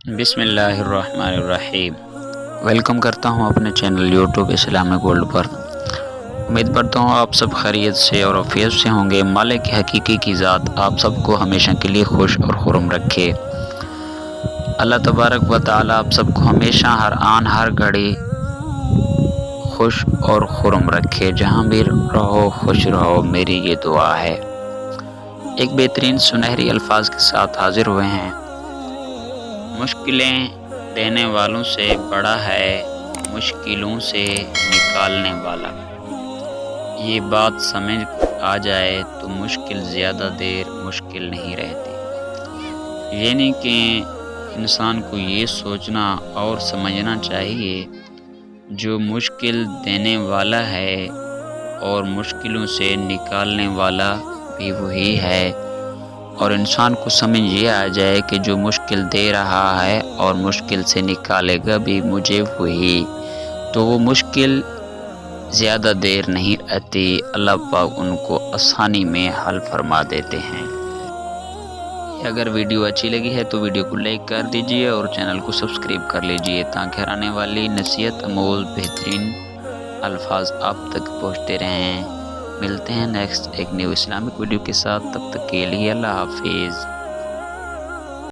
بسم اللہ الرحمن الرحیم۔ ویلکم کرتا ہوں اپنے چینل یوٹیوب اسلامک ورلڈ پر۔ امید کرتا ہوں آپ سب خیریت سے اور عافیت سے ہوں گے۔ مالک حقیقی کی ذات آپ سب کو ہمیشہ کے لیے خوش اور خرم رکھے۔ اللہ تبارک و تعالی آپ سب کو ہمیشہ ہر آن ہر گھڑی خوش اور خرم رکھے۔ جہاں بھی رہو خوش رہو، میری یہ دعا ہے۔ ایک بہترین سنہری الفاظ کے ساتھ حاضر ہوئے ہیں۔ مشکلیں دینے والوں سے بڑا ہے مشکلوں سے نکالنے والا۔ یہ بات سمجھ آ جائے تو مشکل زیادہ دیر مشکل نہیں رہتی۔ یعنی کہ انسان کو یہ سوچنا اور سمجھنا چاہیے جو مشکل دینے والا ہے اور مشکلوں سے نکالنے والا بھی وہی ہے، اور انسان کو سمجھ یہ آ جائے کہ جو مشکل دے رہا ہے اور مشکل سے نکالے گا بھی مجھے وہی، تو وہ مشکل زیادہ دیر نہیں رہتی، اللہ پاک ان کو آسانی میں حل فرما دیتے ہیں۔ اگر ویڈیو اچھی لگی ہے تو ویڈیو کو لائک کر دیجئے اور چینل کو سبسکرائب کر لیجئے تاکہ آنے والی نصیحت آموز بہترین الفاظ آپ تک پہنچتے رہیں۔ ملتے ہیں نیکسٹ ایک نیو اسلامک ویڈیو کے ساتھ، تب تک کے لیے اللہ حافظ۔